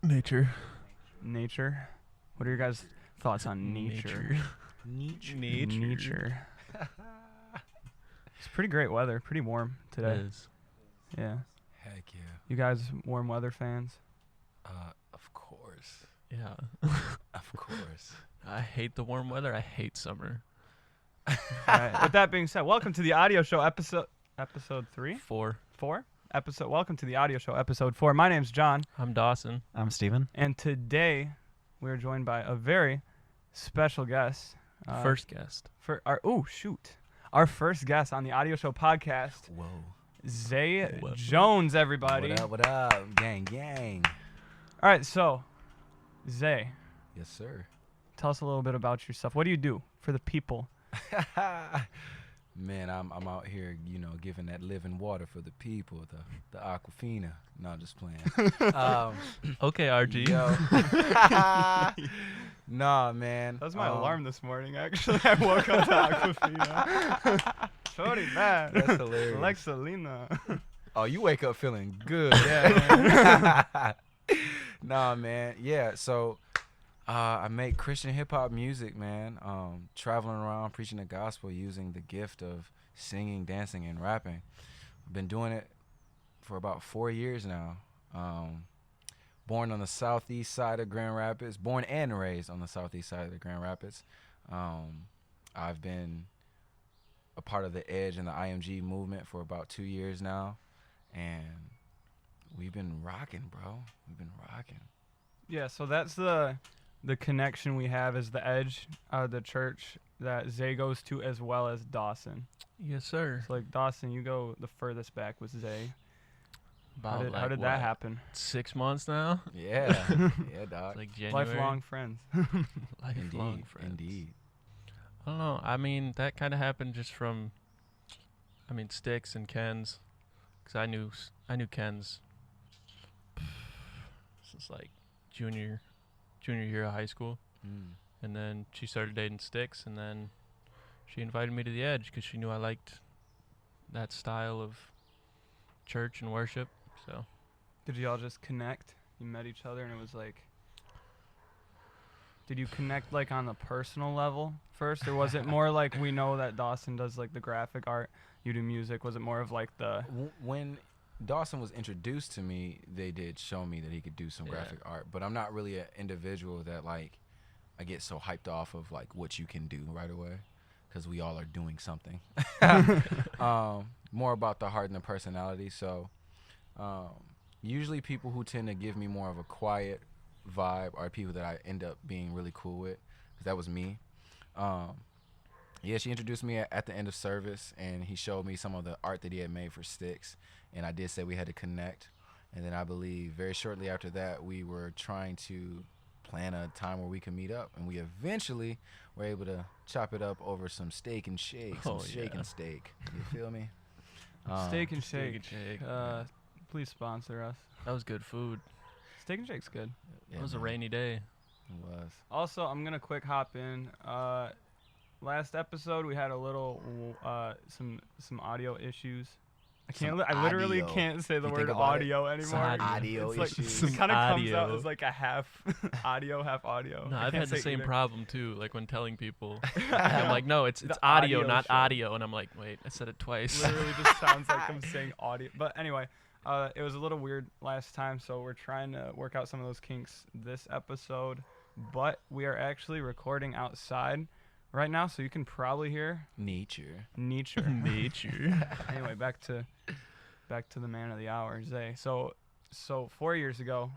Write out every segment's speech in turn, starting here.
Nature. Nature. What are your guys' thoughts on nature? Nature. It's pretty great weather. Pretty warm today. It is. Yeah. Heck yeah. You guys warm weather fans? Of course. Yeah. Of course. I hate the warm weather. I hate summer. All right. With that being said, welcome to the audio show episode 3? 4. 4? Welcome to the audio show episode 4. My name's John. I'm Dawson. I'm Steven. And today we're joined by a very special guest. First guest. Our first guest on the audio show podcast. Whoa. Zay What? Jones, everybody. What up? Gang, gang. All right, so Zay, Yes, sir. tell us a little bit about yourself. What do you do for the people? Man, I'm out here, giving that living water for the people, the Aquafina. No, I'm just playing. Okay, RG. Yo. Nah, man. That was my alarm this morning, actually. I woke up to Aquafina. Sorry, man. That's hilarious. Like Selena. Oh, you wake up feeling good. Yeah. Nah, man. Yeah, so I make Christian hip-hop music, man. Traveling around preaching the gospel using the gift of singing, dancing, and rapping. I've been doing it for about 4 years now. Born on the southeast side of Grand Rapids. Born and raised on the southeast side of the Grand Rapids. I've been a part of the Edge and the IMG movement for about 2 years now. And we've been rocking, bro. We've been rocking. Yeah, so that's the connection we have is the Edge, the church that Zay goes to, as well as Dawson. Yes, sir. So like Dawson, you go the furthest back with Zay. How About did that happen? 6 months now? Yeah. Yeah, dog. It's like January. Lifelong friends. Lifelong friends. Indeed. I don't know. I mean, that kind of happened just from, Sticks and Ken's. Because I knew Ken's since like junior year of high school. And then she started dating Sticks, and then she invited me to the Edge because she knew I liked that style of church and worship. So Did y'all just connect? You met each other and it was like, did you connect like on the personal level first, or was it more like we know that Dawson does like the graphic art, you do music? Was it more of like the When Dawson was introduced to me, they did show me that he could do some graphic art, but I'm not really an individual that like I get so hyped off of like what you can do right away, because we all are doing something. More about the heart and the personality. So usually people who tend to give me more of a quiet vibe are people that I end up being really cool with, because that was me. Yeah, she introduced me at the end of service, and he showed me some of the art that he had made for Sticks, and I did say we had to connect. And then I believe very shortly after that, we were trying to plan a time where we could meet up, and we eventually were able to chop it up over some steak and shake, some shake and steak. You feel me? Steak and Steak Shake? and Shake. Please sponsor us. that was good food. Steak and Shake's good. Yeah, It was a man, rainy day. It was. Also, I'm gonna quick hop in. Last episode we had a little some audio issues. I literally audio. can't say the You word think about audio it? anymore. Some audio It's like, issues. it kind of comes out Audio. as like a half audio, half audio. No, I I've can't had the say same either. problem too. Like when telling people, I'm like, no, it's The audio, audio not show. audio, and I'm like, wait, I said it twice. Literally just sounds like I'm saying audio. But anyway, it was a little weird last time, so we're trying to work out some of those kinks this episode. But we are actually recording outside right now, so you can probably hear Nature. nature. Nature. Anyway, back to the man of the hour, Zay. So 4 years ago,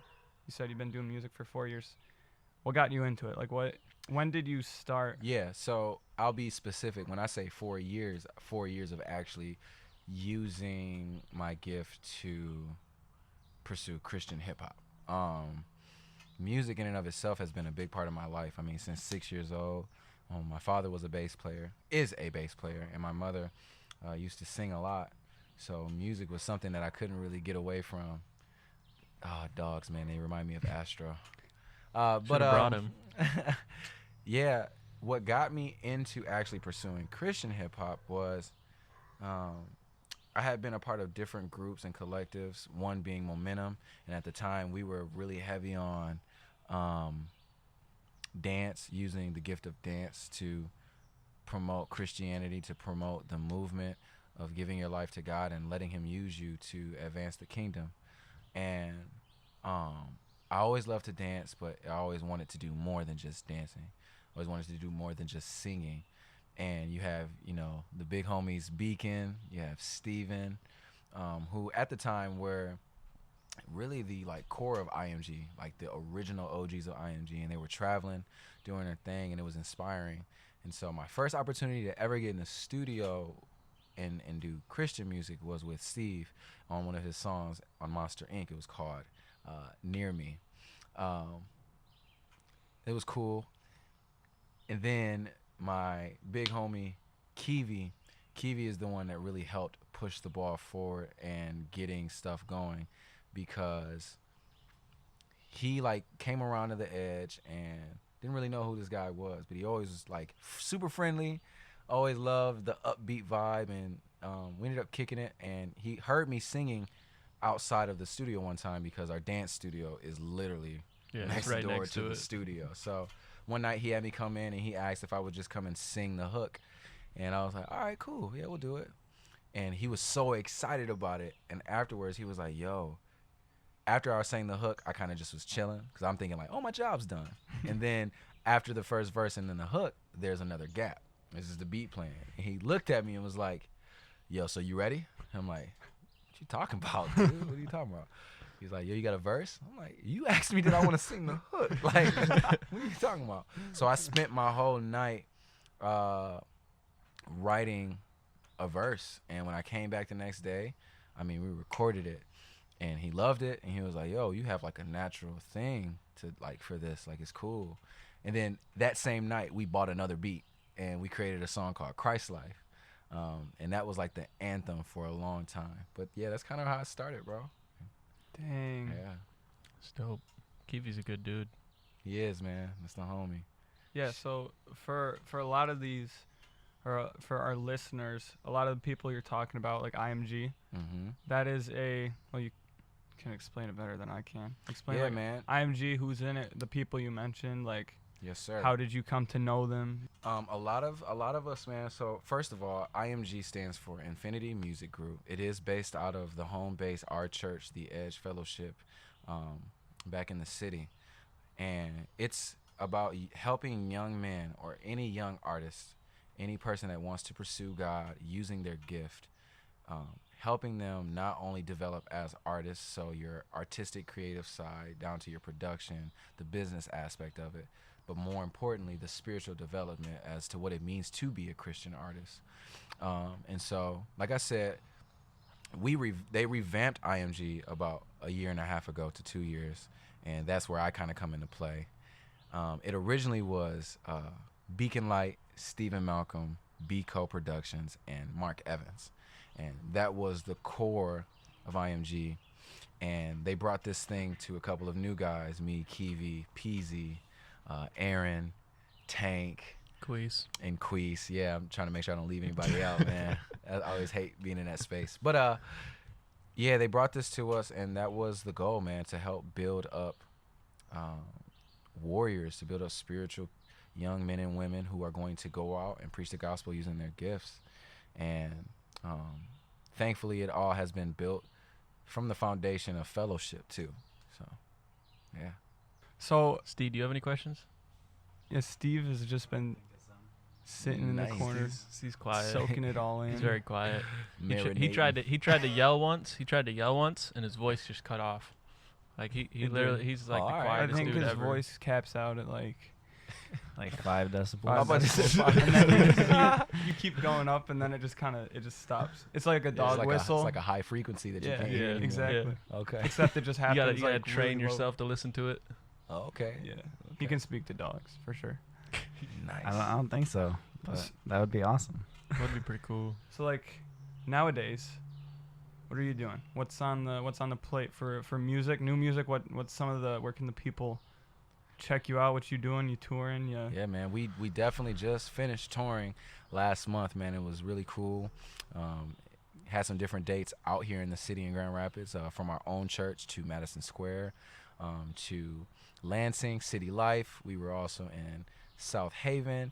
you said you've been doing music for 4 years. What got you into it? Like when did you start? Yeah, so I'll be specific. When I say 4 years, 4 years of actually using my gift to pursue Christian hip hop. Music in and of itself has been a big part of my life. I mean, since 6 years old, my father was is a bass player, and my mother used to sing a lot. So music was something that I couldn't really get away from. Dogs, man, they remind me of Astro. But brought him. Yeah, what got me into actually pursuing Christian hip hop was I had been a part of different groups and collectives, one being Momentum, and at the time we were really heavy on dance, using the gift of dance to promote Christianity, to promote the movement of giving your life to God and letting him use you to advance the kingdom. And I always loved to dance, but I always wanted to do more than just dancing. I always wanted to do more than just singing. And you have, the big homies Beacon, you have Steven, who at the time were really the core of IMG, like the original OGs of IMG, and they were traveling, doing their thing, and it was inspiring. And so my first opportunity to ever get in the studio and do Christian music was with Steve on one of his songs on Monster Inc. It was called Near Me. It was cool. And then my big homie Kiwi is the one that really helped push the ball forward and getting stuff going, because he came around to the edge and didn't really know who this guy was, but he always was super friendly, always loved the upbeat vibe, and we ended up kicking it. And he heard me singing outside of the studio one time, because our dance studio is literally next door to the studio. So one night he had me come in and he asked if I would just come and sing the hook, and I was like, all right, cool, yeah, we'll do it. And he was so excited about it, and afterwards he was like, yo, after I sang the hook, I kind of just was chilling, because I'm thinking oh, my job's done. And then after the first verse and then the hook, there's another gap. This is the beat playing. And he looked at me and was like, yo, so you ready? I'm like, what you talking about, dude? What are you talking about? He's like, yo, you got a verse? I'm like, you asked me did I want to sing the hook. What are you talking about? So I spent my whole night writing a verse. And when I came back the next day, we recorded it. And he loved it, and he was like, yo, you have a natural thing to for this, it's cool. And then that same night we bought another beat and we created a song called Christ Life. And that was the anthem for a long time. But yeah, that's kind of how it started, bro. Dang. Yeah. It's dope. Kiwi's a good dude. He is, man. That's the homie. Yeah, so for a lot of these, or for our listeners, a lot of the people you're talking about, IMG, that is you can explain it better than I can. Explain, man. IMG, who's in it, the people you mentioned, yes, sir. How did you come to know them? A lot of us, man. So first of all, IMG stands for Infinity Music Group. It is based out of the home base, our church, the Edge Fellowship, back in the city, and it's about helping young men or any young artist, any person that wants to pursue God using their gift, helping them not only develop as artists, so your artistic creative side down to your production, the business aspect of it, but more importantly, the spiritual development as to what it means to be a Christian artist. And so, like I said, they revamped IMG about a year and a half ago to 2 years, and that's where I kind of come into play. It originally was Beacon Light, Stephen Malcolm, B Co-Productions, and Mark Evans. And that was the core of IMG. And they brought this thing to a couple of new guys, me, Kiwi, Peasy, Aaron, Tank. And Queese. Yeah, I'm trying to make sure I don't leave anybody out, man. I always hate being in that space. But, yeah, they brought this to us, and that was the goal, man, to help build up warriors, to build up spiritual young men and women who are going to go out and preach the gospel using their gifts. And thankfully, it all has been built from the foundation of fellowship, too. So, yeah. So, Steve, do you have any questions? Yeah, Steve has just been sitting in the corner. He's quiet. Soaking it all in. He's very quiet. He tried to yell once. And his voice just cut off. He literally, he's the quietest dude ever. I think his voice caps out at 5 decibels. I'm about to say 5. And then you keep going up, and then it just stops. It's like a dog whistle. It's like a high frequency that you can't hear anymore. Exactly. Yeah. Okay. Except it just happens. You gotta train yourself to listen to it. Oh, okay. Yeah. He can speak to dogs for sure. Nice. I don't think so, but that would be awesome. That would be pretty cool. So nowadays, what are you doing? What's on the plate for music? New music? What's some of the? Where can the people check you out? What you doing? You touring? Yeah, man. We definitely just finished touring last month, man. It was really cool. had some different dates out here in the city in Grand Rapids, from our own church to Madison Square, to Lansing, City Life. We were also in South Haven,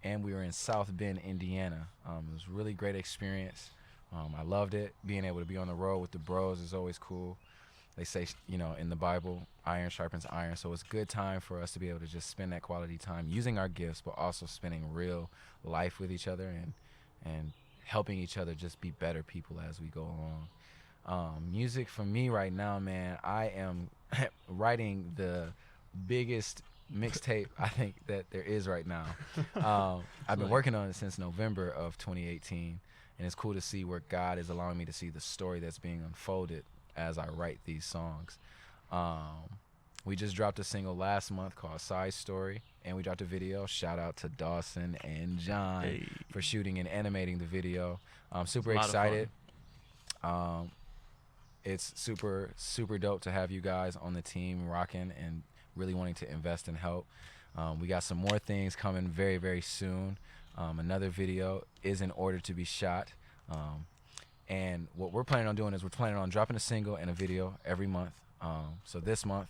and we were in South Bend, Indiana. It was a really great experience. I loved it. Being able to be on the road with the bros is always cool. They say, in the Bible, iron sharpens iron. So it's good time for us to be able to just spend that quality time using our gifts, but also spending real life with each other and helping each other just be better people as we go along. Music for me right now, man, I am writing the biggest mixtape I think that there is right now. I've been working on it since November of 2018, and it's cool to see where God is allowing me to see the story that's being unfolded as I write these songs. We just dropped a single last month called Side Story, and we dropped a video. Shout out to Dawson and John for shooting and animating the video. I'm super excited. It's super, super dope to have you guys on the team rocking and really wanting to invest and help. We got some more things coming very, very soon. Another video is in order to be shot. And what we're planning on doing is we're planning on dropping a single and a video every month. So this month,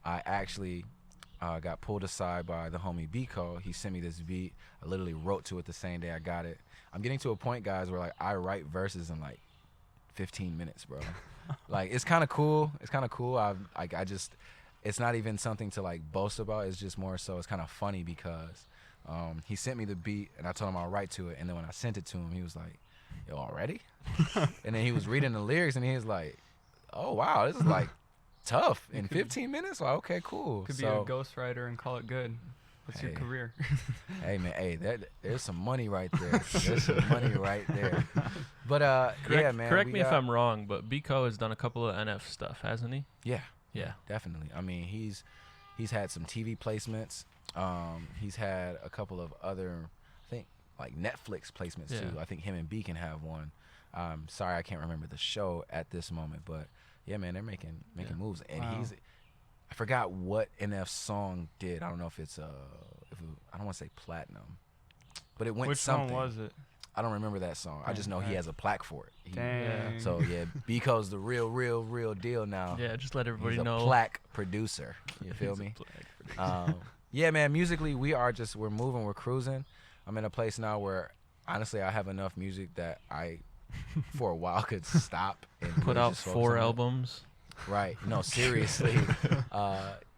I actually got pulled aside by the homie Biko. He sent me this beat. I literally wrote to it the same day I got it. I'm getting to a point, guys, where like I write verses in like 15 minutes, bro. Like it's kind of cool. It's kind of cool. It's not even something to like boast about. It's just more so it's kind of funny because he sent me the beat and I told him I'll write to it. And then when I sent it to him, he was like, "Yo, already?" And then he was reading the lyrics and he was like, "Oh wow, this is like tough in 15 minutes." Like, okay, cool. Could be a ghostwriter and call it good. What's your career? Hey man, there's some money right there. There's some money right there. But yeah, man. Correct me if I'm wrong, but Biko has done a couple of NF stuff, hasn't he? Yeah, definitely. I mean, he's had some TV placements. He's had a couple of other, I think, like Netflix placements too. I think him and Beacon have one. Sorry, I can't remember the show at this moment, but yeah, man, they're making moves. And I forgot what NF song did. I don't know if it's I don't want to say platinum, but it went Which something. song was it? I don't remember that song. I just know he has a plaque for it. Dang. So yeah, Biko's the real deal now. Yeah, just let everybody He's know. a plaque producer. You feel me? Yeah, man. Musically, we're moving, we're cruising. I'm in a place now where honestly, I have enough music that I, for a while, could stop and Put really out just focus 4 on it. albums. Right. No, seriously.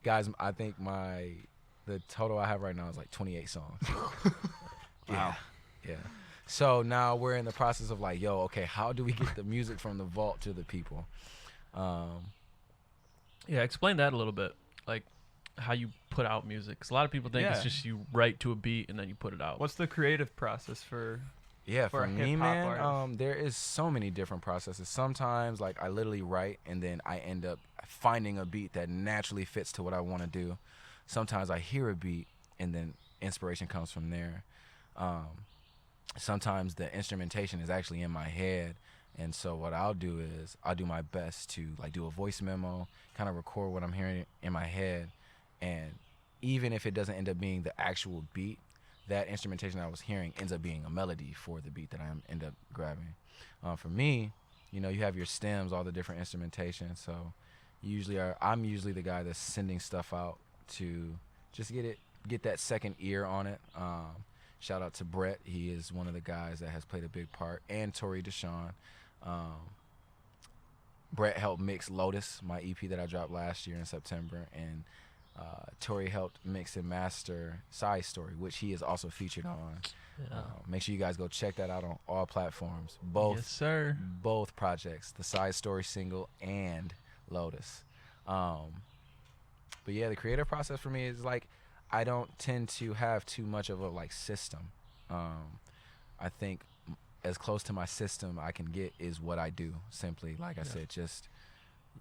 Guys, I think the total I have right now is like 28 songs. Wow. Yeah. So now we're in the process of like, yo, okay, how do we get the music from the vault to the people? Yeah, explain that a little bit. Like how you put out music. 'Cause a lot of people think it's Yeah. just you write to a beat and then you put it out. What's the creative process for? Yeah, for for a me, hip-hop man, artist? there is so many different processes. Sometimes, like, I literally write, and then I end up finding a beat that naturally fits to what I want to do. Sometimes I hear a beat, and then inspiration comes from there. Sometimes the instrumentation is actually in my head, and so what I'll do is I'll do my best to, like, do a voice memo, kind of record what I'm hearing in my head, and even if it doesn't end up being the actual beat, that instrumentation I was hearing ends up being a melody for the beat that I end up grabbing. For me, you have your stems, all the different instrumentation. So I'm usually the guy that's sending stuff out to just get that second ear on it. Shout out to Brett. He is one of the guys that has played a big part, and Tori Deshawn. Brett helped mix Lotus, my EP that I dropped last year in September, and Tori helped mix and master Side Story, which he is also featured on. Yeah. Make sure you guys go check that out on all platforms. Both, Yes, sir. both projects, the Side Story single and Lotus. But yeah, the creative process for me is like I don't tend to have too much of a like system. I think as close to my system I can get is what I do. Simply, like I said, just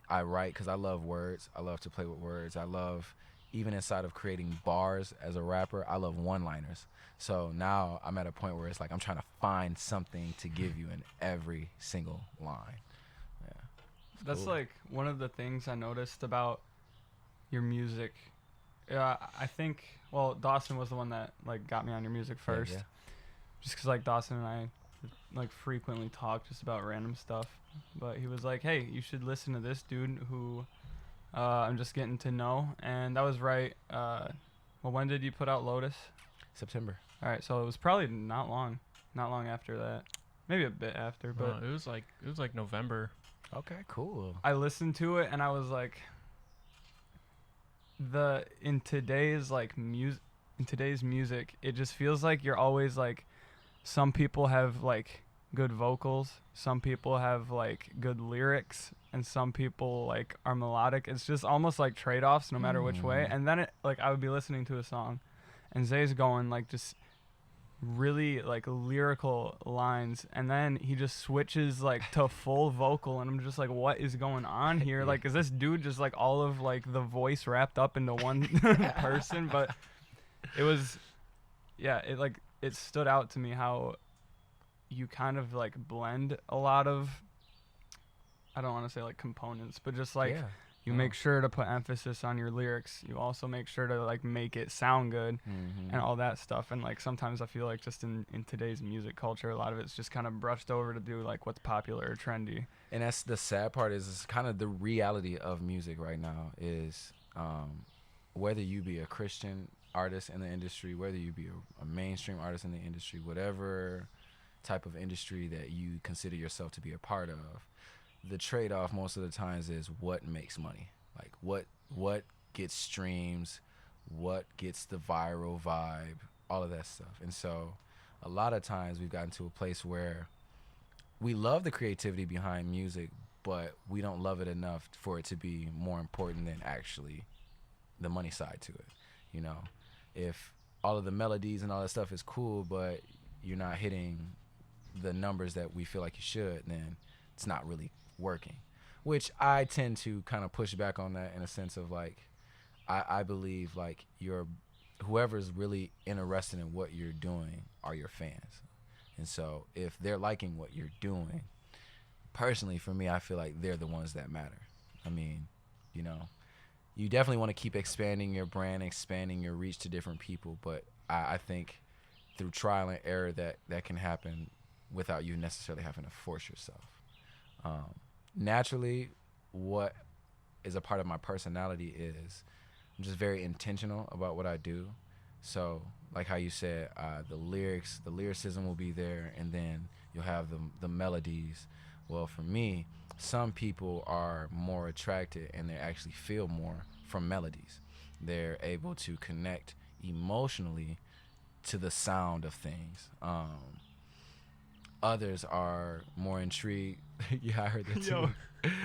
I write because I love words. I love to play with words. I love, even inside of creating bars as a rapper, I love one-liners. So now I'm at a point where it's like I'm trying to find something to give you in every single line. Yeah. That's cool. like one of the things I noticed about your music. I think, well, Dawson was the one that like got me on your music first. Yeah. Just because like Dawson and I like frequently talk just about random stuff. But he was like, hey, you should listen to this dude who I'm just getting to know. And that was right. Well, when did you put out Lotus? September. All right, so it was probably not long after that. Maybe a bit after, but it was like November. Okay, cool. I listened to it and I was like, in today's music, it just feels like you're always like, some people have like good vocals, some people have like good lyrics, and some people like are melodic. It's just almost like trade-offs no matter which way. And then I would be listening to a song and Zay's going like just really like lyrical lines, and then he just switches like to full vocal, and I'm just like, what is going on here? Like, is this dude just like all of like the voice wrapped up into one person? But it was, yeah, it stood out to me how you kind of like blend a lot of, I don't want to say like components, but just like you make sure to put emphasis on your lyrics. You also make sure to like make it sound good and all that stuff. And like sometimes I feel like just in today's music culture, a lot of it's just kind of brushed over to do like what's popular or trendy. And that's the sad part, is kind of the reality of music right now is whether you be a Christian artist in the industry, whether you be a mainstream artist in the industry, whatever type of industry that you consider yourself to be a part of, the trade-off most of the times is what makes money. Like what gets streams, what gets the viral vibe, all of that stuff. And so a lot of times we've gotten to a place where we love the creativity behind music, but we don't love it enough for it to be more important than actually the money side to it. You know, if all of the melodies and all that stuff is cool, but you're not hitting the numbers that we feel like you should, then it's not really working. Which I tend to kind of push back on that in a sense of like, I believe like whoever's really interested in what you're doing are your fans. And so if they're liking what you're doing, personally for me, I feel like they're the ones that matter. I mean, you know, you definitely want to keep expanding your brand, expanding your reach to different people, but I think through trial and error that can happen without you necessarily having to force yourself. Naturally, what is a part of my personality is I'm just very intentional about what I do. So like how you said, the lyricism will be there, and then you'll have the melodies. Well, for me, some people are more attracted and they actually feel more from melodies. They're able to connect emotionally to the sound of things. Others are more intrigued. Yeah, I heard that too. Yo,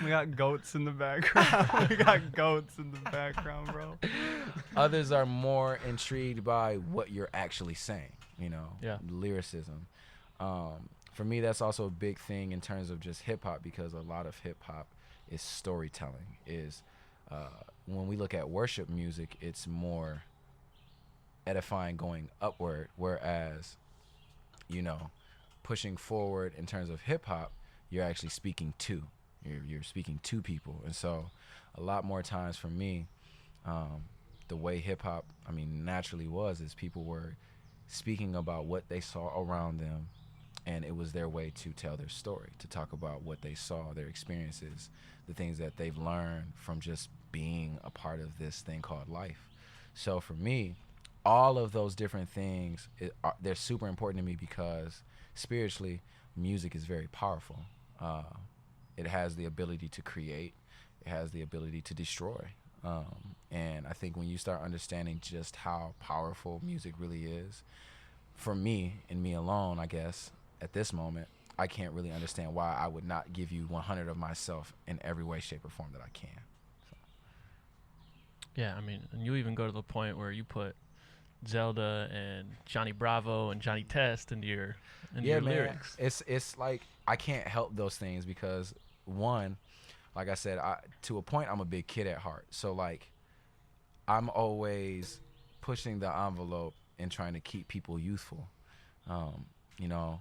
we got goats in the background. We got goats in the background, bro. Others are more intrigued by what you're actually saying, you know, lyricism. For me, that's also a big thing in terms of just hip hop, because a lot of hip hop is storytelling. When we look at worship music, it's more edifying, going upward, whereas, you know, pushing forward in terms of hip hop, you're actually speaking to. You're speaking to people. And so a lot more times for me, the way hip hop, naturally is people were speaking about what they saw around them, and it was their way to tell their story, to talk about what they saw, their experiences, the things that they've learned from just being a part of this thing called life. So for me, all of those different things, they're super important to me, because spiritually, music is very powerful. It has the ability to create. It has the ability to destroy. And I think when you start understanding just how powerful music really is, for me, and me alone, I guess, at this moment, I can't really understand why I would not give you 100 of myself in every way, shape, or form that I can. So. Yeah, and you even go to the point where you put Zelda and Johnny Bravo and Johnny Test into your lyrics. It's like I can't help those things, because one, like I said, to a point, I'm a big kid at heart. So like, I'm always pushing the envelope and trying to keep people youthful. You know,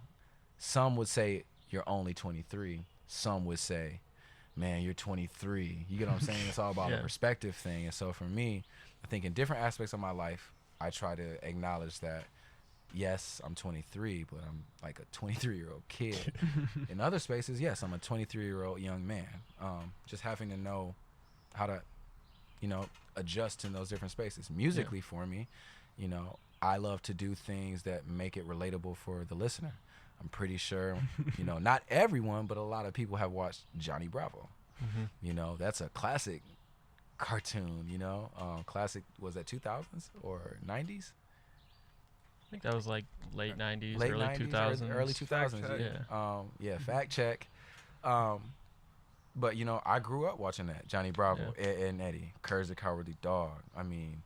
some would say you're only 23. Some would say, man, you're 23. You get what I'm saying? It's all about a perspective thing. And so for me, I think in different aspects of my life, I try to acknowledge that, yes, I'm 23, but I'm like a 23-year-old kid. In other spaces, yes, I'm a 23-year-old young man. Just having to know how to, adjust in those different spaces. Musically, for me, I love to do things that make it relatable for the listener. I'm pretty sure, not everyone, but a lot of people have watched Johnny Bravo. Mm-hmm. That's a classic cartoon, classic, was that 2000s or 90s? I think that was like late 90s, Late early 90s, 2000s. early 2000s, yeah. Fact check. But, I grew up watching that, Johnny Bravo, Ed, and Eddie, Courage the Cowardly Dog. I mean,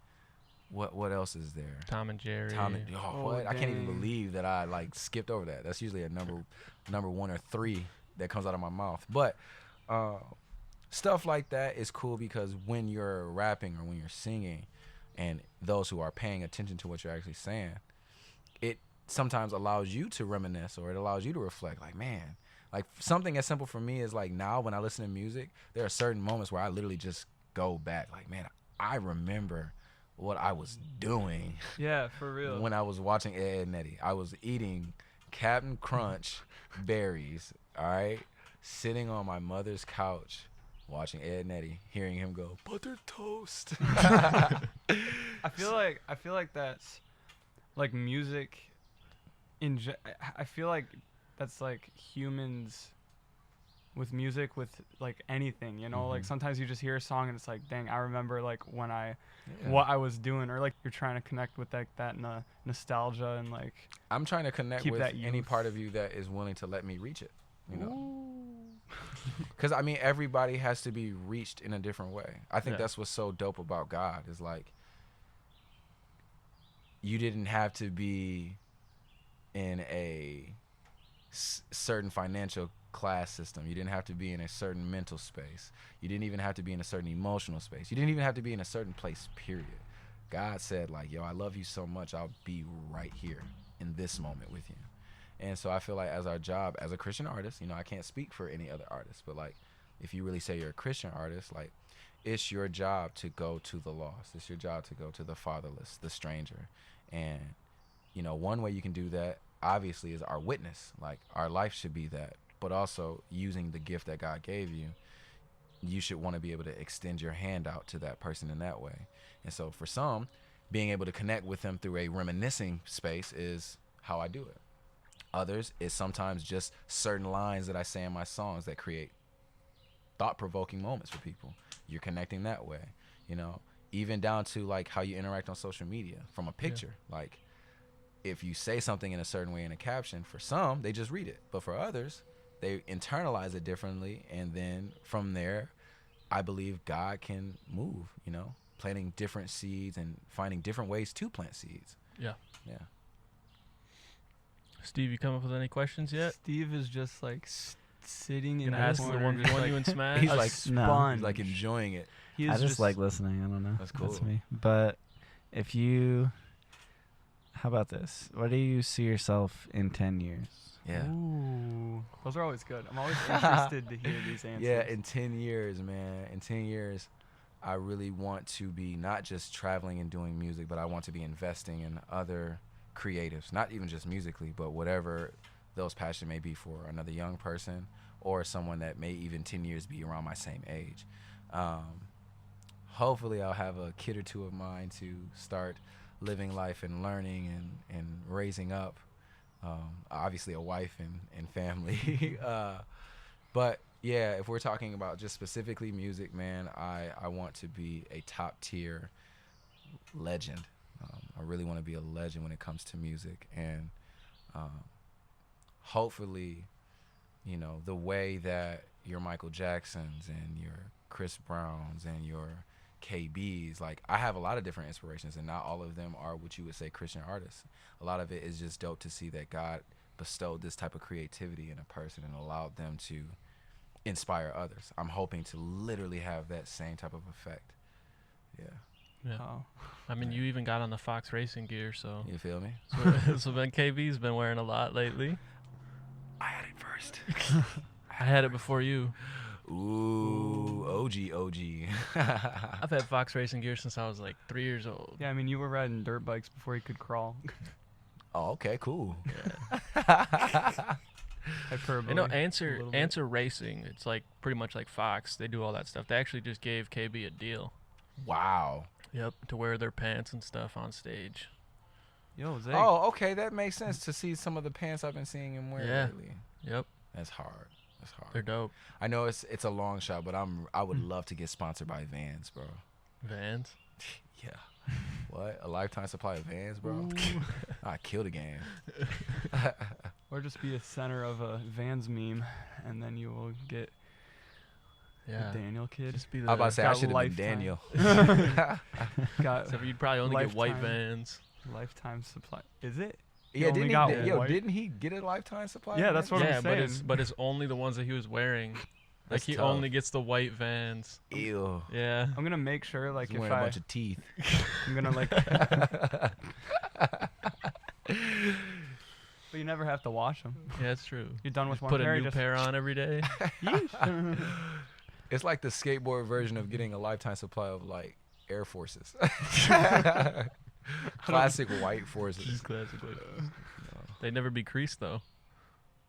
what else is there? Tom and Jerry. What? I can't even believe that I, skipped over that. That's usually a number 1 or 3 that comes out of my mouth. But stuff like that is cool because when you're rapping or when you're singing and those who are paying attention to what you're actually saying, it sometimes allows you to reminisce, or it allows you to reflect, like, man, like something as simple for me is like now when I listen to music, there are certain moments where I literally just go back, like, man, I remember what I was doing. Yeah, for real. When I was watching Ed and Eddie, I was eating Captain Crunch berries, all right, sitting on my mother's couch watching Ed and Eddie, hearing him go, buttered toast. I feel like that's like music I feel like that's like humans with music, with like anything, like sometimes you just hear a song and it's like, dang, I remember like when what I was doing, or like you're trying to connect with that nostalgia, and like I'm trying to connect with any youth. part of you that is willing to let me reach it, because I mean everybody has to be reached in a different way. I think that's what's so dope about God, is like you didn't have to be in a certain financial class system. You didn't have to be in a certain mental space. You didn't even have to be in a certain emotional space. You didn't even have to be in a certain place, period. God said, like, yo, I love you so much, I'll be right here in this moment with you. And so I feel like as our job as a Christian artist, I can't speak for any other artist, but like if you really say you're a Christian artist, like it's your job to go to the lost. It's your job to go to the fatherless, the stranger. And one way you can do that obviously is our witness. Like our life should be that, but also using the gift that God gave you, you should want to be able to extend your hand out to that person in that way. And so for some, being able to connect with them through a reminiscing space is how I do it. Others is sometimes just certain lines that I say in my songs that create thought-provoking moments for people. You're connecting that way, even down to like how you interact on social media from a picture. Like if you say something in a certain way in a caption, for some, they just read it. But for others, they internalize it differently. And then from there, I believe God can move, planting different seeds and finding different ways to plant seeds. Yeah. Yeah. Steve, you come up with any questions yet? Steve is just like sitting in Gonna the ask the corner, one just for like you and Smash? He's like sponge. He's like enjoying it. He I is just like listening. I don't know. That's cool. That's me. But if you, how about this? Where do you see yourself in 10 years? Yeah. Ooh, those are always good. I'm always interested to hear these answers. Yeah, in 10 years, man. In 10 years, I really want to be not just traveling and doing music, but I want to be investing in other creatives, not even just musically, but whatever those passion may be for another young person or someone that may even 10 years be around my same age. Hopefully I'll have a kid or two of mine to start living life and learning and raising up. Obviously a wife and family. But yeah, if we're talking about just specifically music, man, I want to be a top tier legend. I really want to be a legend when it comes to music. And hopefully, the way that your Michael Jacksons and your Chris Browns and your KBs, like I have a lot of different inspirations, and not all of them are what you would say Christian artists. A lot of it is just dope to see that God bestowed this type of creativity in a person and allowed them to inspire others. I'm hoping to literally have that same type of effect. Yeah. Oh. I mean, you even got on the Fox racing gear, so. You feel me? So Ben KB's been wearing a lot lately. I had it first. I had it before you. Ooh, OG. I've had Fox racing gear since I was like 3 years old. Yeah, I mean, you were riding dirt bikes before you could crawl. Oh, okay, cool. Hyperbole. You know, a little bit. Answer Racing. It's like pretty much like Fox. They do all that stuff. They actually just gave KB a deal. Wow. Yep, to wear their pants and stuff on stage. Yo, Zay. Oh, okay, that makes sense to see some of the pants I've been seeing him wear Yeah. lately. Yep, That's hard. That's hard. they're dope. I know it's a long shot, but I would love to get sponsored by Vans, bro. Vans. Yeah. What? A lifetime supply of Vans, bro? Ooh. I'd kill the game. Or just be a center of a Vans meme, and then you will get Yeah. the Daniel kid. Just be I the. was about to say I got should have been lifetime. Daniel. Got Except for you'd probably only get white Lifetime. Vans. lifetime supply. Is it? Yeah, only didn't got he? white? Didn't he get a lifetime supply? Yeah, of that's Vans? what I'm Yeah, saying. but it's only the ones that he was wearing. Like That's he tough. only gets the white Vans. Ew. Yeah. I'm gonna make sure, like, He's if wearing a I, bunch of teeth. I'm gonna like. But you never have to wash them. Yeah, that's true. You're done with Just one put pair. a you new just pair on every day. It's like the skateboard version of getting a lifetime supply of like Air Forces. Classic white forces. Just classic white Vans. They'd never be creased though,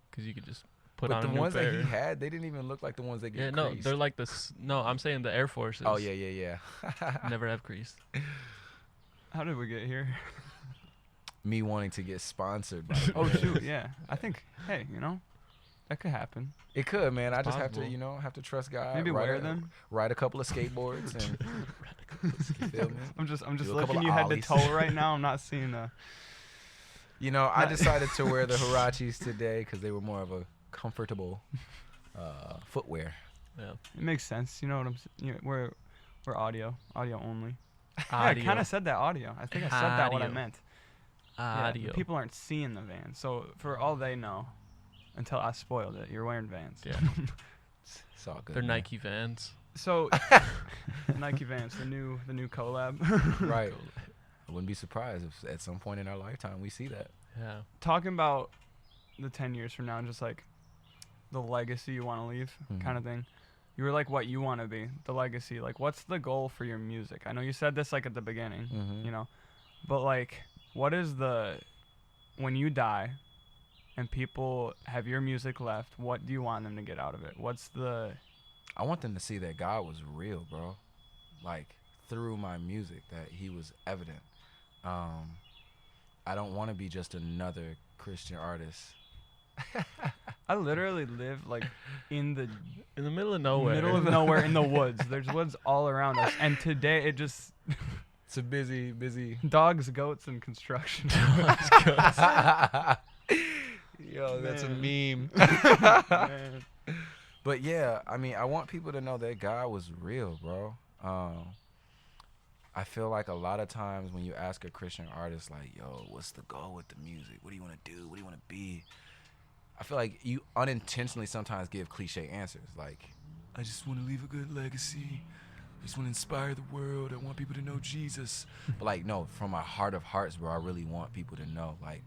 because you could just put But on the a new ones pair. that he had, they didn't even look like the ones that get Yeah, no, creased. they're like no, I'm saying the Air Forces. Oh yeah. Never have creased. How did we get here? Me wanting to get sponsored by Oh Vans. shoot, yeah. I think, hey, that could happen. It could, man. I It's just possible. have to trust God. Maybe ride wear a- them. Ride a couple of skateboards and you feel me? I'm just Do a couple looking of you head to ollies. toe right now. I'm not seeing the. You know, I decided to wear the Huaraches today because they were more of a comfortable footwear. Yeah. It makes sense. You know what I'm. We're audio only. Yeah, I Audio. kind of said that audio. I think I said that what I Audio. meant. Yeah, but Audio. people aren't seeing the van, so for all they know, until I spoiled it, you're wearing Vans. Yeah. It's all good. They're man. Nike Vans. So Nike Vans, the new collab. Right. I wouldn't be surprised if at some point in our lifetime we see that. Yeah. Talking about the 10 years from now and just like the legacy you want to leave Mhm. kind of thing. You were like what you want to be, the legacy. Like what's the goal for your music? I know you said this like at the beginning, Mhm. but like what is when you die and people have your music left, what do you want them to get out of it? I want them to see that God was real, bro. Like through my music, that He was evident. I don't want to be just another Christian artist. I literally live like in the In the middle of nowhere. middle of nowhere in the woods. There's woods all around us, and today it just It's a busy. dogs, goats, and construction. Yo, that's a Man. meme. Man. But yeah, I mean, I want people to know that God was real, bro. I feel like a lot of times when you ask a Christian artist, like, yo, what's the goal with the music? What do you want to do? What do you want to be? I feel like you unintentionally sometimes give cliche answers. Like, I just want to leave a good legacy. I just want to inspire the world. I want people to know Jesus. But like, no, from my heart of hearts, bro, I really want people to know, like,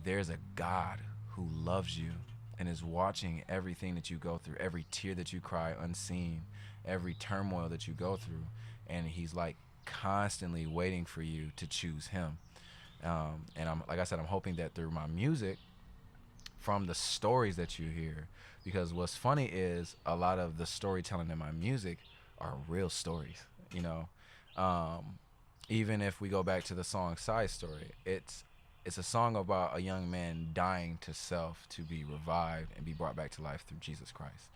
there's a God who loves you and is watching everything that you go through, every tear that you cry unseen, every turmoil that you go through. And He's like constantly waiting for you to choose Him. And I'm, like I said, I'm hoping that through my music, from the stories that you hear, because what's funny is a lot of the storytelling in my music are real stories, you know. Even if we go back to the song Side Story, it's a song about a young man dying to self to be revived and be brought back to life through Jesus Christ.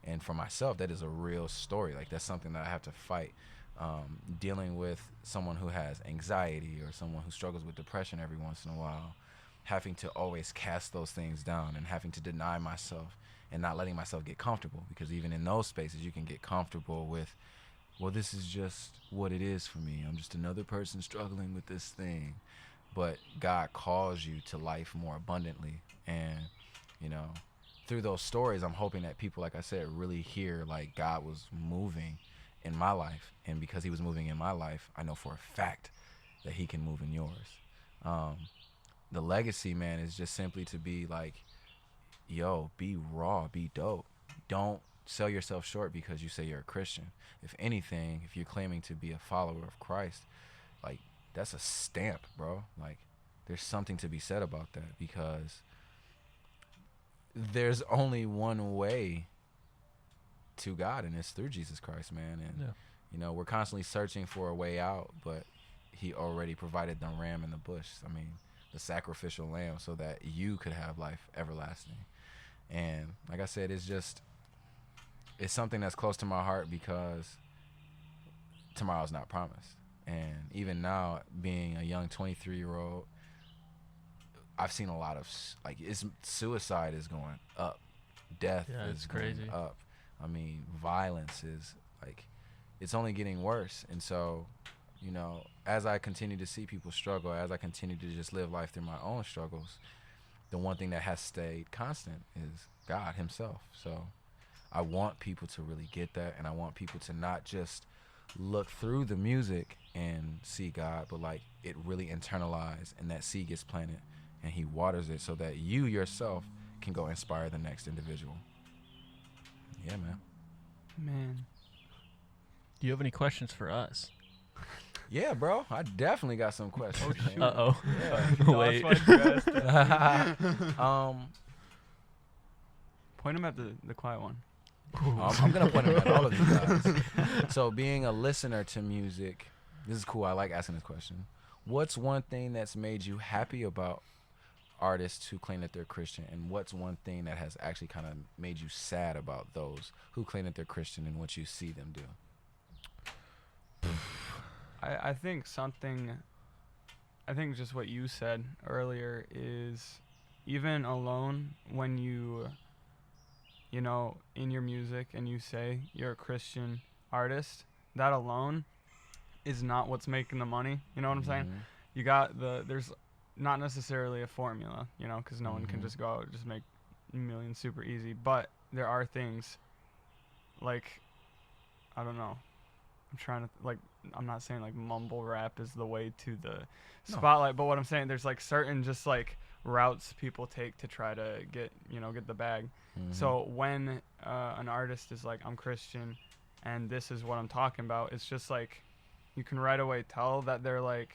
And for myself, that is a real story. Like, that's something that I have to fight. Dealing with someone who has anxiety or someone who struggles with depression every once in a while, having to always cast those things down and having to deny myself and not letting myself get comfortable, because even in those spaces you can get comfortable with, well, this is just what it is for me. I'm just another person struggling with this thing. But God calls you to life more abundantly. And, you know, through those stories, I'm hoping that people, like I said, really hear like God was moving in my life. And because He was moving in my life, I know for a fact that He can move in yours. The legacy, man, is just simply to be like, yo, be raw, be dope. Don't sell yourself short because you say you're a Christian. If anything, if you're claiming to be a follower of Christ, like, that's a stamp, bro. Like, there's something to be said about that, because there's only one way to God, and it's through Jesus Christ, man. And you know, we're constantly searching for a way out, but he already provided the ram in the bush. I mean, the sacrificial lamb, so that you could have life everlasting. And like I said, it's something that's close to my heart, because tomorrow's not promised. And even now, being a young 23-year-old, I've seen a lot of suicide is going up, death is going crazy. up. I mean, violence is it's only getting worse. And so, you know, as I continue to see people struggle, as I continue to just live life through my own struggles, the one thing that has stayed constant is God himself. So I want people to really get that, and I want people to not just look through the music and see God, but it really internalize, and that seed gets planted and he waters it, so that you yourself can go inspire the next individual. Yeah, man. Do you have any questions for us? Yeah, bro. I definitely got some questions. Uh-oh. Yeah. Wait. Point him at the quiet one. I'm going to point them at all of you guys. So being a listener to music, this is cool. I like asking this question. What's one thing that's made you happy about artists who claim that they're Christian, and what's one thing that has actually kind of made you sad about those who claim that they're Christian and what you see them do? I think just what you said earlier is, even alone, when you know, in your music and you say you're a Christian artist, that alone is not what's making the money. You know what I'm saying? You got there's not necessarily a formula, you know, because no one can just go out and just make millions super easy. But there are things I don't know. I'm trying to I'm not saying mumble rap is the way to the spotlight, but what I'm saying, there's certain just routes people take to try to get the bag. So when an artist is I'm Christian and this is what I'm talking about, it's just you can right away tell that they're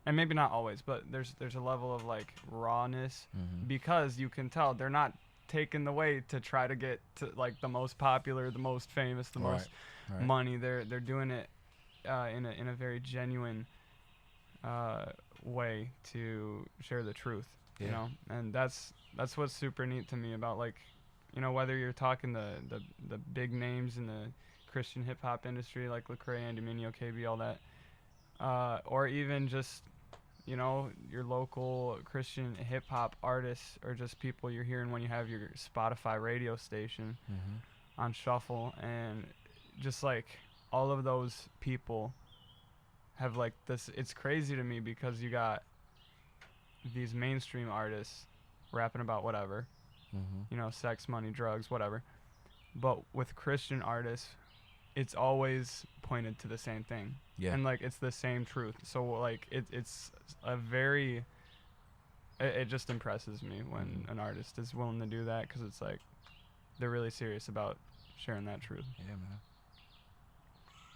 and maybe not always, but there's a level of rawness, because you can tell they're not taking the way to try to get to the most popular, the most famous, the most money. They're doing it in a very genuine way to share the truth, you know. And that's what's super neat to me about whether you're talking the big names in the Christian hip hop industry like Lecrae, Andy Mineo, KB, all that, or even just your local Christian hip hop artists, or just people you're hearing when you have your Spotify radio station on shuffle. And just all of those people have this. It's crazy to me, because you got these mainstream artists rapping about whatever, sex, money, drugs, whatever. But with Christian artists, it's always pointed to the same thing. Yeah. And it's the same truth. So it's a very, it just impresses me when an artist is willing to do that, because it's they're really serious about sharing that truth. Yeah, man.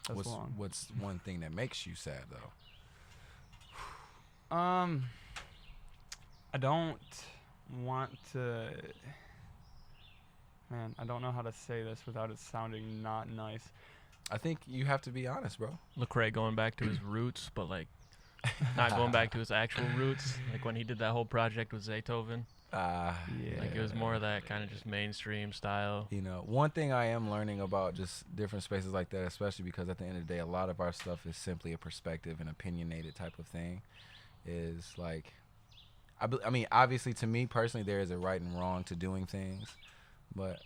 That's what's one thing that makes you sad though? I don't want to. Man, I don't know how to say this without it sounding not nice. I think you have to be honest, bro. Lecrae going back to his roots, but not going back to his actual roots. When he did that whole project with Zaytoven. It was more of that kind of just mainstream style. You know, one thing I am learning about just different spaces like that, especially because at the end of the day, a lot of our stuff is simply a perspective and opinionated type of thing, is I mean, obviously to me personally, there is a right and wrong to doing things, but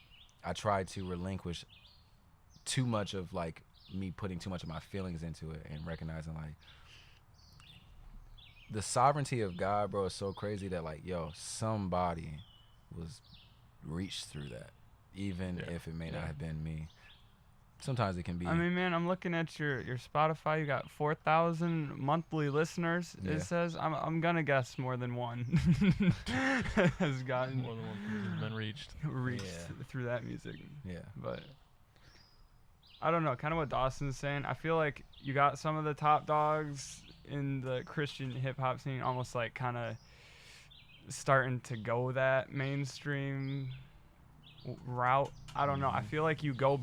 I try to relinquish too much of me putting too much of my feelings into it, and recognizing the sovereignty of God, bro, is so crazy that somebody was reached through that, even if it may not have been me. Sometimes it can be. I mean, man, I'm looking at your Spotify. You got 4,000 monthly listeners. Yeah. It says I'm gonna guess more than one has gotten more than one has been reached through that music. Yeah, but I don't know. Kind of what Dawson's saying. I feel like you got some of the top dogs in the Christian hip hop scene almost like kind of starting to go that mainstream route. I don't know. I feel like you go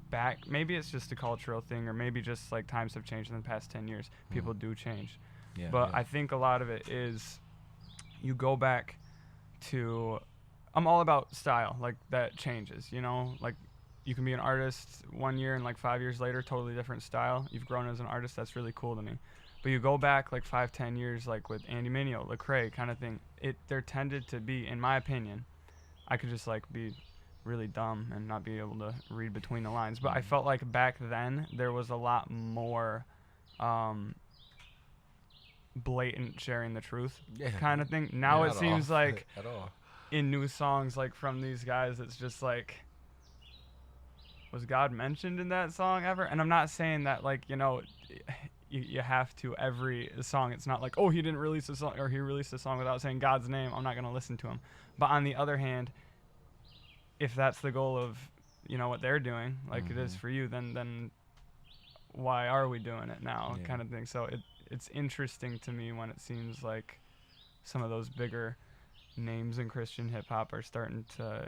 back. Maybe it's just a cultural thing, or maybe just like times have changed in the past 10 years. People do change. Yeah, but yeah. I think a lot of it is you go back to, I'm all about style, like that changes, you know, like you can be an artist 1 year and like 5 years later, totally different style. You've grown as an artist. That's really cool to me. But you go back like 5-10 years, like with Andy Mineo, Lecrae kind of thing. There tended to be, in my opinion, I could just like be really dumb and not be able to read between the lines. But I felt like back then there was a lot more blatant sharing the truth kind of thing. Now it seems like at all. In new songs like from these guys, it's just like, was God mentioned in that song ever? And I'm not saying that like, you know, you have to every song. It's not like, oh, he didn't release a song, or he released a song without saying God's name, I'm not going to listen to him. But on the other hand, if that's the goal of, you know, what they're doing, like it is for you, then why are we doing it now, kind of thing. So it's interesting to me when it seems like some of those bigger names in Christian hip hop are starting to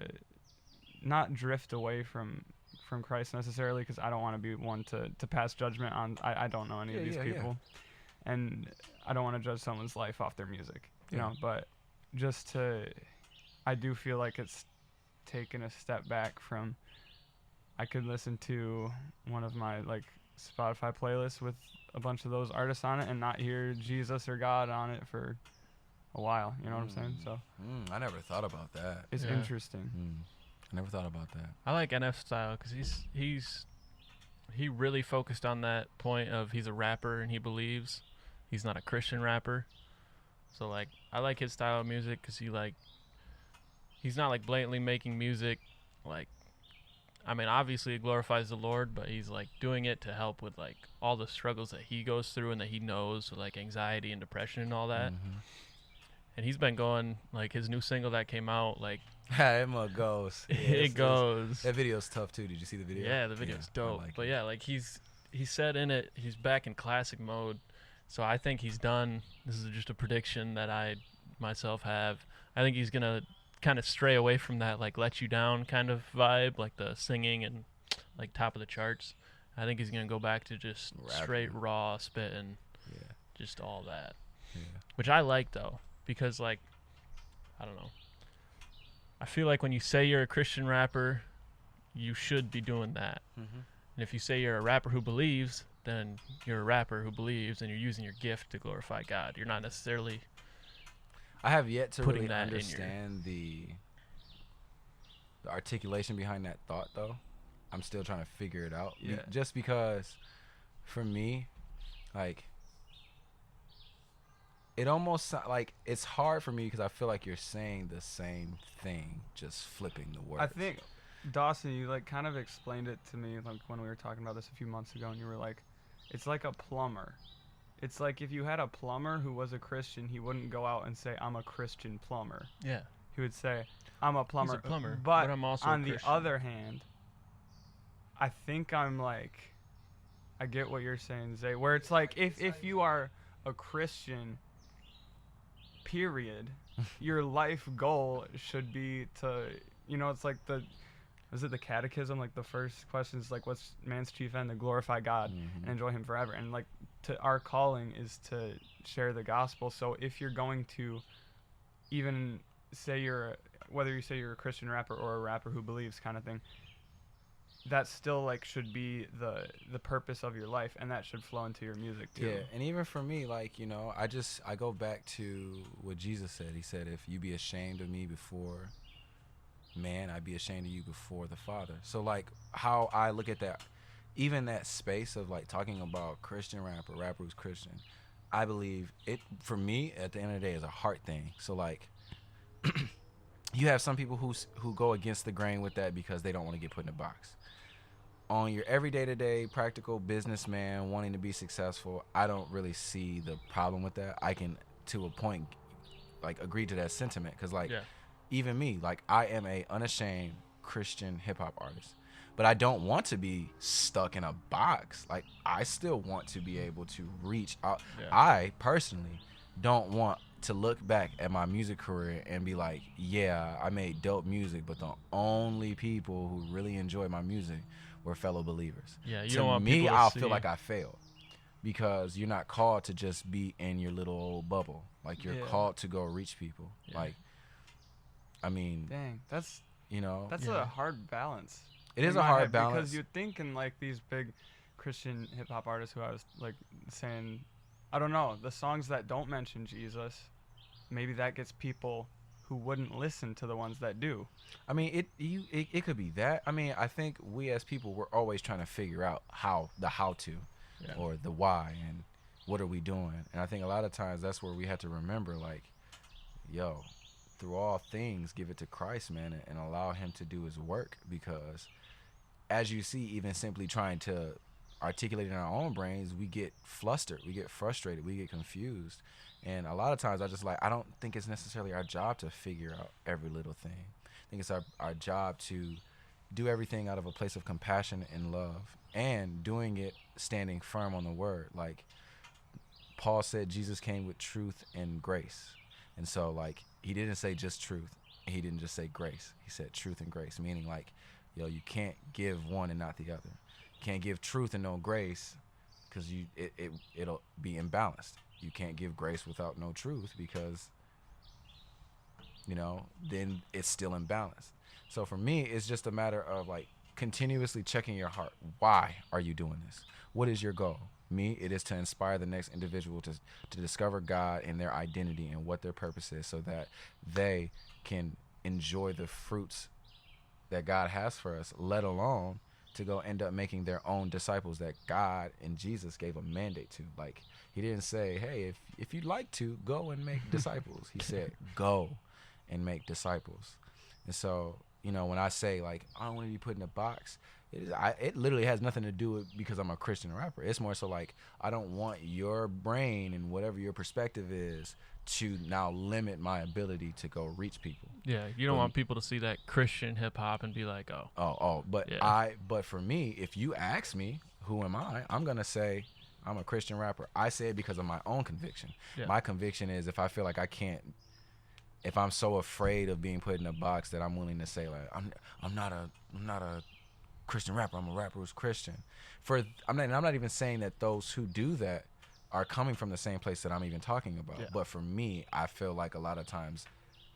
not drift away from Christ necessarily, because I don't want to be one to pass judgment on. I don't know any of these people, and I don't want to judge someone's life off their music, you know. But just I do feel like it's taken a step back from. I could listen to one of my like Spotify playlists with a bunch of those artists on it and not hear Jesus or God on it for a while. You know what I'm saying? So I never thought about that. it's interesting. I never thought about that. I like NF style because he really focused on that point of he's a rapper and he believes he's not a Christian rapper. So like I like his style of music because he's not like blatantly making music like, I mean obviously it glorifies the Lord, but he's like doing it to help with like all the struggles that he goes through and that he knows, with like anxiety and depression and all that. And he's been going, like his new single that came out, like It goes. it goes. That video's tough too. Did you see the video? Yeah, the video's dope. Like but yeah, like he said in it, he's back in classic mode. So I think he's done. This is just a prediction that I myself have. I think he's gonna kind of stray away from that like let you down kind of vibe, like the singing and like top of the charts. I think he's gonna go back to just straight raw spit and just all that. Yeah. Which I like though, because like I don't know. I feel like when you say you're a Christian rapper, you should be doing that. And if you say you're a rapper who believes, then you're a rapper who believes and you're using your gift to glorify God. You're not necessarily I have yet to putting really that understand the articulation behind that thought, though. I'm still trying to figure it out. Yeah. Just because, for me, like, it almost like it's hard for me because I feel like you're saying the same thing, just flipping the words. I think, Dawson, you like kind of explained it to me like when we were talking about this a few months ago, and you were like, it's like a plumber. It's like if you had a plumber who was a Christian, he wouldn't go out and say, I'm a Christian plumber. Yeah. He would say, I'm a plumber. He's a plumber, but I'm also on a the Christian. other hand, I think I'm like, I get what you're saying, Zay, where it's like if you are a Christian, period, your life goal should be to, you know, it's like is it the catechism? Like the first question is like, what's man's chief end? To glorify God and enjoy him forever. And like our calling is to share the gospel. So if you're going to even say whether you say you're a Christian rapper or a rapper who believes kind of thing, that still like should be the purpose of your life, and that should flow into your music too. Yeah, and even for me, like, you know, I go back to what Jesus said. He said, if you be ashamed of me before man, I'd be ashamed of you before the Father. So like how I look at that, even that space of like talking about Christian rapper who's Christian, I believe it, for me, at the end of the day, is a heart thing. So like you have some people who go against the grain with that because they don't want to get put in a box. On your everyday to day practical businessman wanting to be successful, I don't really see the problem with that. I can, to a point, like agree to that sentiment, because like even me, like I am a unashamed Christian hip hop artist, but I don't want to be stuck in a box. Like, I still want to be able to reach out. Yeah. I personally don't want to look back at my music career and be like, yeah, I made dope music, but the only people who really enjoyed my music were fellow believers. Yeah, you To don't want me, people to I'll see. feel like I failed, because you're not called to just be in your little old bubble. Like, you're Yeah. called to go reach people. Yeah. Like, I mean, Dang, that's that's a hard balance. it is in a my hard head, balance. because you'd think in like these big Christian hip hop artists who I was like saying, I don't know, the songs that don't mention Jesus, maybe that gets people who wouldn't listen to the ones that do. I mean, it could be that. I mean, I think we as people, we're always trying to figure out how to, Yeah. or the why, and what are we doing. And I think a lot of times that's where we have to remember, like, yo, through all things, give it to Christ, man, and allow him to do his work. Because as you see, even simply trying to articulate in our own brains, we get flustered, we get frustrated, we get confused. And a lot of times I don't think it's necessarily our job to figure out every little thing. I think it's our job to do everything out of a place of compassion and love, and doing it standing firm on the word. Like Paul said, Jesus came with truth and grace. And so, like, he didn't say just truth. He didn't just say grace. He said truth and grace, meaning, like, yo, you can't give one and not the other. You can't give truth and no grace, because it'll be imbalanced. You can't give grace without no truth, because, then it's still imbalanced. So for me, it's just a matter of, like, continuously checking your heart. Why are you doing this? What is your goal? Me, it is to inspire the next individual to discover God and their identity and what their purpose is, so that they can enjoy the fruits that God has for us, let alone to go end up making their own disciples that God and Jesus gave a mandate to. Like, he didn't say, hey, if you'd like to, go and make disciples. He said, go and make disciples. And so, when I say, like, I don't want to be put in a box, it literally has nothing to do with because I'm a Christian rapper. It's more so like, I don't want your brain and whatever your perspective is to now limit my ability to go reach people. Yeah, you don't want people to see that Christian hip hop and be like, But yeah. But for me, if you ask me, who am I? I'm gonna say I'm a Christian rapper. I say it because of my own conviction. Yeah. My conviction is, if I feel like I can't, if I'm so afraid of being put in a box, that I'm willing to say, like, I'm not a Christian rapper. I'm a rapper who's Christian. I'm not even saying that those who do that are coming from the same place that I'm even talking about. Yeah. But for me, I feel like a lot of times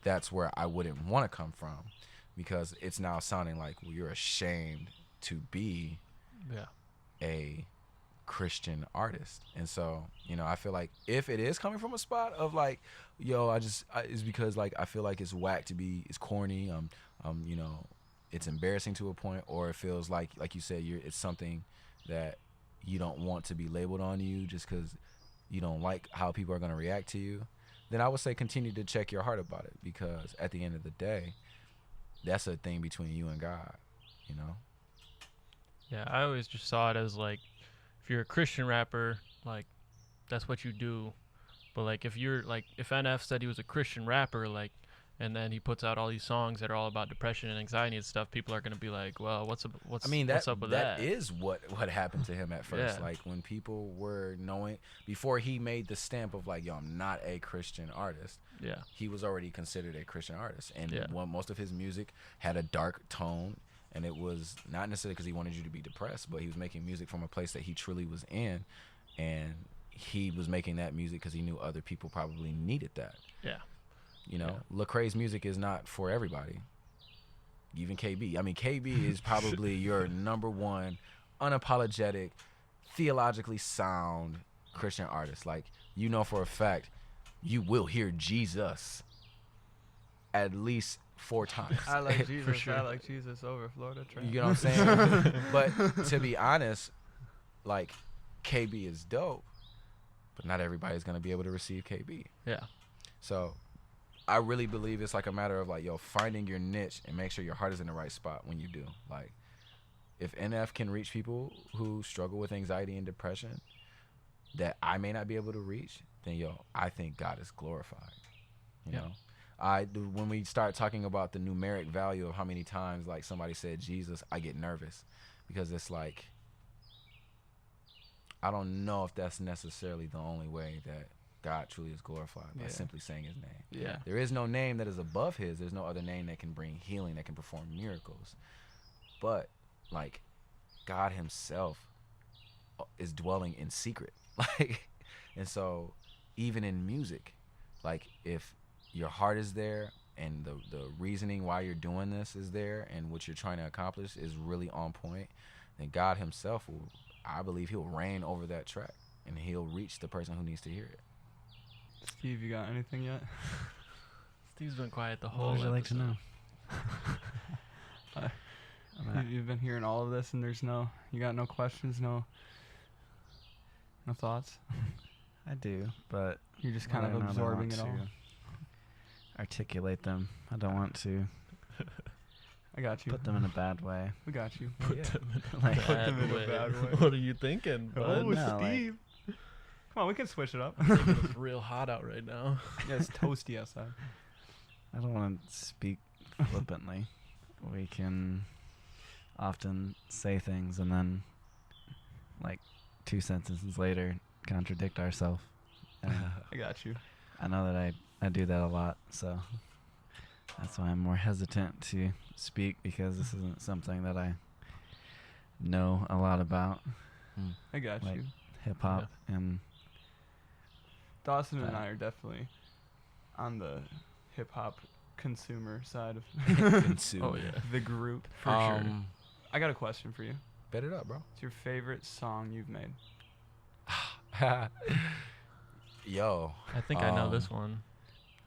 that's where I wouldn't want to come from, because it's now sounding like, well, you're ashamed to be a Christian artist. And so, I feel like if it is coming from a spot of like, yo, it's because, like, I feel like it's whack to be, it's corny, it's embarrassing to a point, or it feels like you said, it's something that you don't want to be labeled on you just because you don't like how people are going to react to you, then I would say continue to check your heart about it, because at the end of the day, that's a thing between you and God, Yeah, I always just saw it as, like, if you're a Christian rapper, like, that's what you do. But, like, if NF said he was a Christian rapper, like, and then he puts out all these songs that are all about depression and anxiety and stuff, people are going to be like, well, what's up with that? That is what happened to him at first. Yeah. Like, when people were knowing, before he made the stamp of, like, yo, I'm not a Christian artist, Yeah. he was already considered a Christian artist. And Yeah. most of his music had a dark tone, and it was not necessarily because he wanted you to be depressed, but he was making music from a place that he truly was in, and he was making that music because he knew other people probably needed that. Yeah. Lecrae's music is not for everybody. Even KB. I mean, KB is probably your number one unapologetic, theologically sound Christian artist. Like, for a fact, you will hear Jesus at least 4 times. I like Jesus. For sure. I like Jesus over Florida Train. You get what I'm saying? But to be honest, like, KB is dope, but not everybody's going to be able to receive KB. Yeah. So I really believe it's like a matter of, like, yo, finding your niche and make sure your heart is in the right spot when you do. Like, if NF can reach people who struggle with anxiety and depression that I may not be able to reach, then, yo, I think God is glorified. You know? When we start talking about the numeric value of how many times like somebody said Jesus, I get nervous because it's like I don't know if that's necessarily the only way that God truly is glorified by simply saying his name. Yeah. There is no name that is above his. There's no other name that can bring healing, that can perform miracles. But like God himself is dwelling in secret. Like, and so even in music, like if your heart is there and the reasoning why you're doing this is there and what you're trying to accomplish is really on point, then God himself will, I believe he'll reign over that track and he'll reach the person who needs to hear it. Steve, you got anything yet? Steve's been quiet the whole What would you like to know? You've been hearing all of this, and you got no questions, no thoughts. I do, but You're just kind whether of or not I absorbing want it all. to articulate them. I don't want to I got you. put them in a bad way. We got you. Yeah. Like, Put them in a bad way. What are you thinking, bud? Oh, no, Steve. Come on, we can switch it up. It's real hot out right now. Yeah, it's toasty outside. I don't want to speak flippantly. We can often say things and then, like, 2 sentences later, contradict ourselves. I got you. I know that I do that a lot, so that's why I'm more hesitant to speak, because this isn't something that I know a lot about, I got Like- you. hip-hop, and Dawson and that. I are definitely on the hip hop consumer side of Consume. Oh yeah, the group. for sure. I got a question for you. Bet it up, bro. What's your favorite song you've made? Yo, I think I know this one.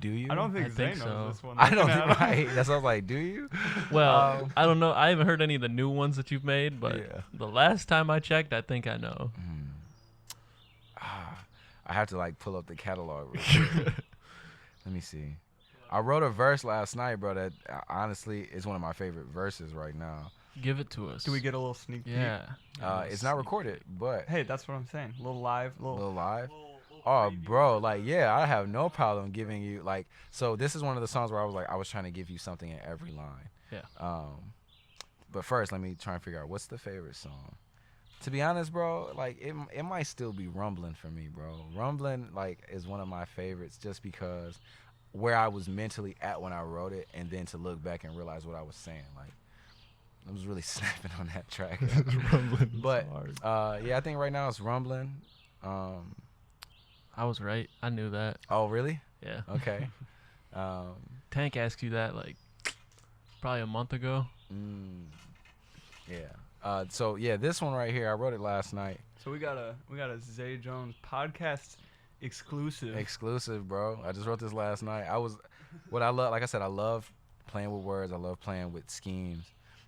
do you? I don't think I Zay think knows so. this one. I don't Looking think at him. right. That's what I was like. Do you? Well, I don't know. I haven't heard any of the new ones that you've made, but Yeah. the last time I checked, I think I know. I have to like pull up the catalog real quick. Let me see. I wrote a verse last night, bro, that honestly is one of my favorite verses right now. Give it to us. Do we get a little sneak peek? Yeah. It's not recorded, but Hey, that's what I'm saying. A little live, a little live. little Oh, preview. bro, like, yeah, I have no problem giving you, like, so this is one of the songs where I was like, I was trying to give you something in every line. Yeah. But first, let me try and figure out what's the favorite song. To be honest, bro, like, it might still be Rumbling for me, bro. Rumbling, like, is one of my favorites just because where I was mentally at when I wrote it, and then to look back and realize what I was saying. Like, I was really snapping on that track. Rumbling. But, yeah, I think right now it's Rumbling. I was right. I knew that. Oh, really? Yeah. Okay. Tank asked you that like probably a month ago. Yeah. So yeah, this one right here, I wrote it last night. So we got a Zay Jones podcast exclusive. Exclusive, bro. I just wrote this last night. What I love, like I said, I love playing with words. I love playing with schemes.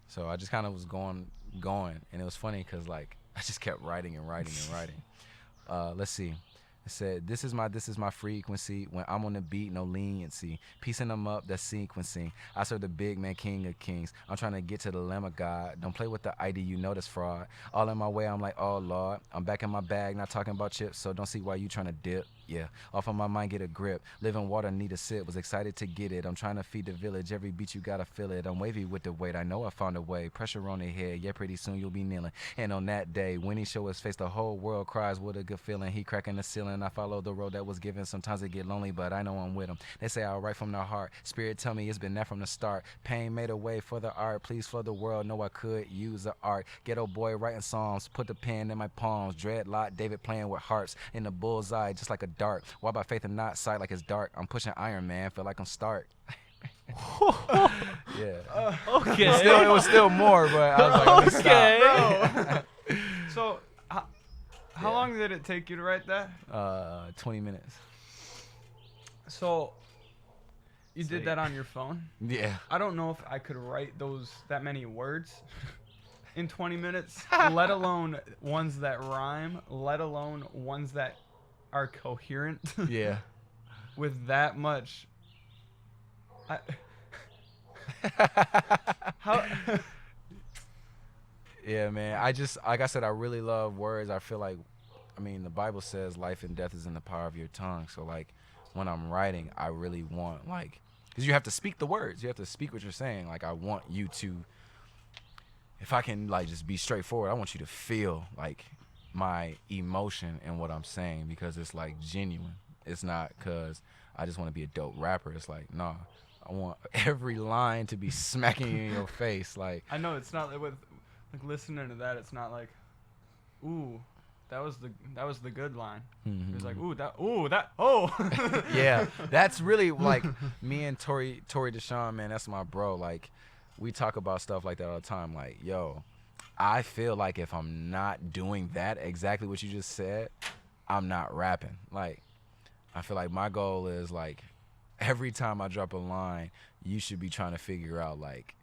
So I just kind of was going, and it was funny because like I just kept writing and writing and writing. Let's see. It said, this is my frequency. When I'm on the beat, no leniency. Piecing them up, that's sequencing. I serve the big man, king of kings. I'm trying to get to the Lamb of God. Don't play with the ID, you know that's fraud. All in my way, I'm like, oh, Lord. I'm back in my bag, not talking about chips, so don't see why you trying to dip. Yeah, off of my mind, get a grip. Living water, need a sip. Was excited to get it. I'm trying to feed the village. Every beat, you gotta feel it. I'm wavy with the weight. I know I found a way. Pressure on the head. Yeah, pretty soon you'll be kneeling. And on that day, when he show his face, the whole world cries. What a good feeling. He cracking the ceiling. I follow the road that was given. Sometimes it get lonely, but I know I'm with him. They say I'll write from the heart. Spirit tell me it's been that from the start. Pain made a way for the art. Please for the world. Know I could use the art. Ghetto boy writing songs. Put the pen in my palms. Dreadlock. David playing with harps. In the bullseye, just like a dart. Why by faith and not sight like it's dark. I'm pushing Iron Man. Feel like I'm Stark. Yeah. Okay. It was still more, but I was like, let me stop. Bro. So, how long did it take you to write that? 20 minutes. So, you did that on your phone? Yeah. I don't know if I could write that many words in 20 minutes, let alone ones that rhyme, let alone ones that are coherent. Yeah. With that much. How? Yeah, man. I just, like I said, I really love words. I feel like, I mean, the Bible says life and death is in the power of your tongue. So, like, when I'm writing, I really want, like, because you have to speak the words. You have to speak what you're saying. Like, I want you to, if I can, like, just be straightforward, I want you to feel, like, my emotion in what I'm saying, because it's, like, genuine. It's not because I just want to be a dope rapper. It's like, nah, I want every line to be smacking you in your face. Like, I know it's not with, like, listening to that, it's not like, ooh, that was the good line. mm-hmm. It's like, oh. Yeah, that's really, like, me and Tory Deshaun, man, that's my bro. Like, we talk about stuff like that all the time. Like, yo, I feel like if I'm not doing that, exactly what you just said, I'm not rapping. Like, I feel like my goal is, like, every time I drop a line, you should be trying to figure out, like,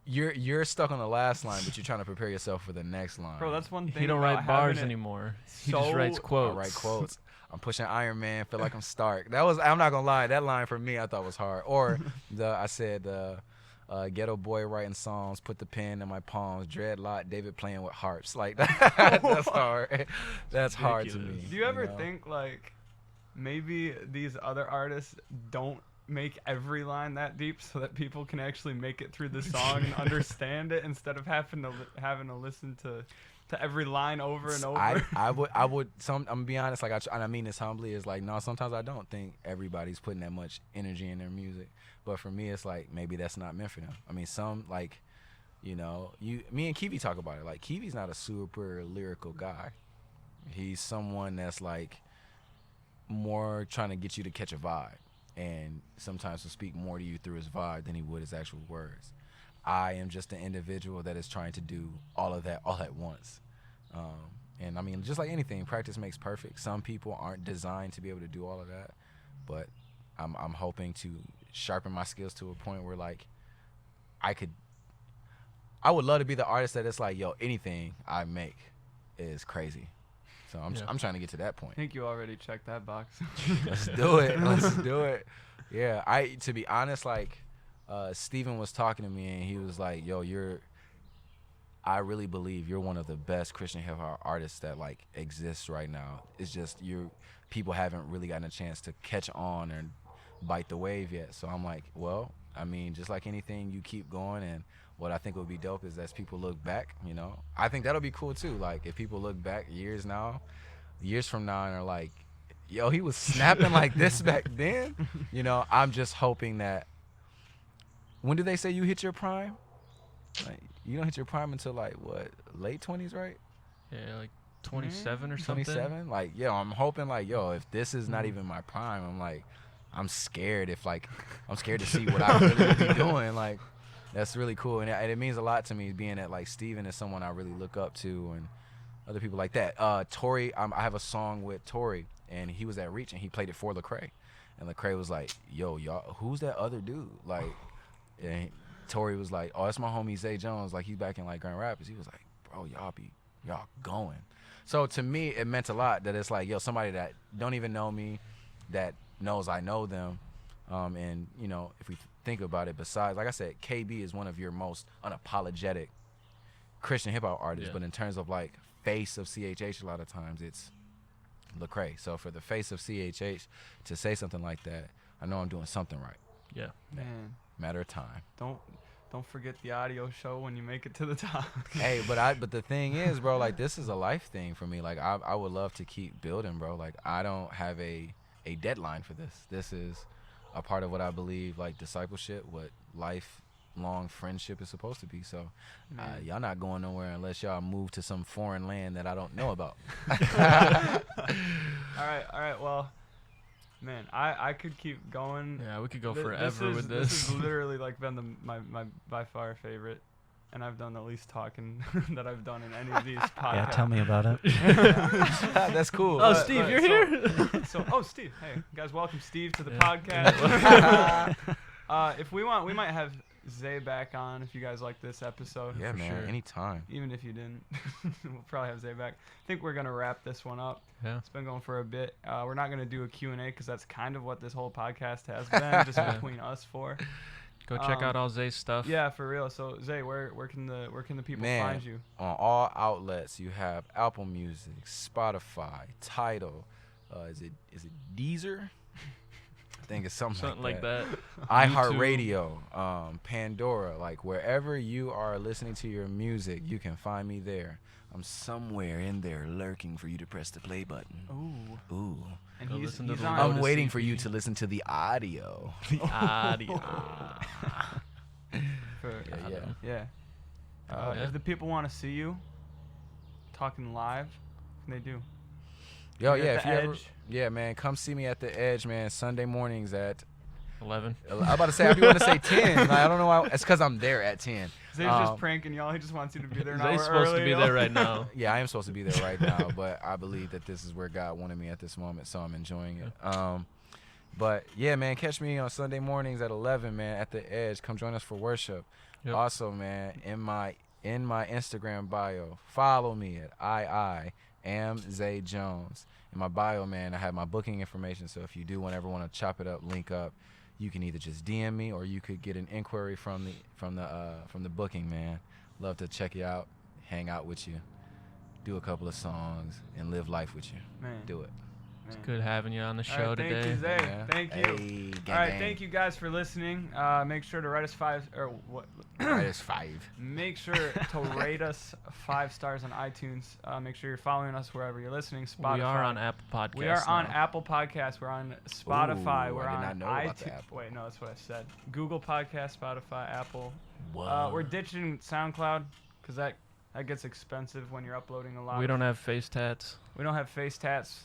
you're stuck on the last line, but you're trying to prepare yourself for the next line. Bro, that's one thing. He don't about write bars having it anymore. He just writes I quotes. write quotes. I'm pushing Iron Man, feel like I'm Stark. I'm not gonna lie, that line for me I thought was hard. Or I said ghetto boy writing songs, put the pen in my palms, dreadlock, David playing with harps. Like, that's hard. That's hard to me. Do you ever think, like, maybe these other artists don't make every line that deep so that people can actually make it through the song and understand it, instead of having to listen to every line over and over? I would I'm gonna be honest, like, and I mean this humbly, is like, no, sometimes I don't think everybody's putting that much energy in their music. But for me, it's like, maybe that's not meant for them. I mean, some, like, you know, me and Kiwi talk about it. Like, Kiwi's not a super lyrical guy. He's someone that's, like, more trying to get you to catch a vibe, and sometimes will speak more to you through his vibe than he would his actual words. I am just an individual that is trying to do all of that all at once. And I mean, just like anything, practice makes perfect. Some people aren't designed to be able to do all of that, but I'm hoping to sharpen my skills to a point where, like, I would love to be the artist that it's like, yo, anything I make is crazy. So I'm trying to get to that point. I think you already checked that box. Let's do it. Let's do it. Yeah, to be honest, like, Steven was talking to me and he was like, yo, I really believe you're one of the best Christian hip hop artists that, like, exists right now. It's just people haven't really gotten a chance to catch on and bite the wave yet. So I'm like, well, I mean, just like anything, you keep going, and what I think would be dope is as people look back, you know, I think that'll be cool too. Like, if people look back years from now and are like, yo, he was snapping like this back then, you know, I'm just hoping that, when do they say you hit your prime? Like, you don't hit your prime until, like, what, late 20s, right? Yeah, like 27 or something. 27? Like, yo, I'm hoping, like, yo, if this is not even my prime, I'm scared to see what I really be doing. Like, that's really cool. And it means a lot to me, being that, like, Steven is someone I really look up to, and other people like that. Tory, I have a song with Tory, and he was at Reach, and he played it for Lecrae. And Lecrae was like, yo, y'all, who's that other dude? Like, and Tory was like, oh, that's my homie Zay Jones. Like, he's back in, like, Grand Rapids. He was like, bro, y'all going. So to me, it meant a lot that it's like, yo, somebody that don't even know me, that knows I know them. And, you know, if we think about it, besides, like I said, KB is one of your most unapologetic Christian hip hop artists. Yeah. But in terms of, like, face of CHH, a lot of times it's Lecrae. So for the face of CHH to say something like that, I know I'm doing something right. Yeah. Man. Matter of time. Don't forget the audio show when you make it to the top. Hey, but the thing is, bro, like, this is a life thing for me. Like, I would love to keep building, bro. Like, I don't have a deadline for this. This is a part of what I believe, like, discipleship, what lifelong friendship is supposed to be. So y'all not going nowhere unless y'all move to some foreign land that I don't know about. All right. Well, man, I could keep going. Yeah, we could go forever with this. This has literally, like, been my by far favorite, and I've done the least talking that I've done in any of these podcasts. Yeah, tell me about it. That's cool. Oh, Steve, you're here? Steve. Hey, guys, welcome Steve to the podcast. If we want, we might have Zay back on if you guys like this episode. Yeah, man, sure. anytime. Even if you didn't, we'll probably have Zay back. I think we're going to wrap this one up. Yeah. It's been going for a bit. We're not going to do a Q&A because that's kind of what this whole podcast has been, just between us four. Go check out all Zay's stuff. Yeah, for real. So Zay, where can the people find you? On all outlets, you have Apple Music, Spotify, Tidal. Is it Deezer? think it's something like that. iHeartRadio, Pandora, like wherever you are listening to your music, you can find me there. I'm somewhere in there lurking for you to press the play button. Ooh. And Go he's, listen to he's the on. I'm Odyssey waiting for feed. you to listen to the audio. Audio. Yeah. Oh, yeah. If the people want to see you talking live, they do. Yo, You're yeah, at if the you ever, Edge. yeah, man, come see me at the Edge, man. Sunday mornings at 11. I'm about to say, I be want to say 10. Like, I don't know why. It's because I'm there at 10. Zane's just pranking y'all. He just wants you to be there an hour Zay's supposed early. to be there right now. Yeah, I am supposed to be there right now, but I believe that this is where God wanted me at this moment, so I'm enjoying it. But yeah, man, catch me on Sunday mornings at 11, man, at the Edge. Come join us for worship. Yep. Also, man, in my Instagram bio, follow me at I am Zay Jones. In my bio, man, I have my booking information. So if you do ever want to chop it up, link up, you can either just DM me or you could get an inquiry from the booking, man. Love to check you out, hang out with you, do a couple of songs, and live life with you. Man. Do it. It's good having you on the show Thank today. you, Zay. Yeah. Thank you. Hey, gang, All right, gang. thank you guys for listening. Make sure to write us Right, it's 5. Make sure to rate us 5 stars on iTunes. Make sure you're following us wherever you're listening. Spotify. We are on Apple Podcasts. We are on now. Apple Podcasts. We're on Spotify. Ooh, We're I did on not know about the iTunes. Apple. Wait, no, that's what I said. Google Podcast, Spotify, Apple. Whoa. We're ditching SoundCloud because that gets expensive when you're uploading a lot. We don't have face tats. We don't have face tats.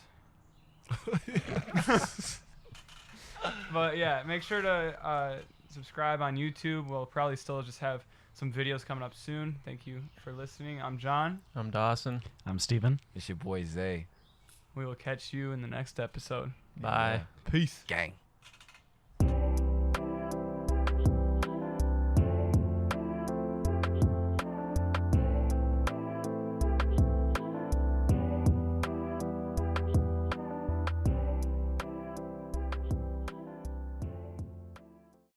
But yeah, make sure to subscribe on YouTube. We'll probably still just have some videos coming up soon. Thank you for listening. I'm John. I'm Dawson. I'm Steven. It's your boy Zay. We will catch you in the next episode. Bye. Peace. Gang.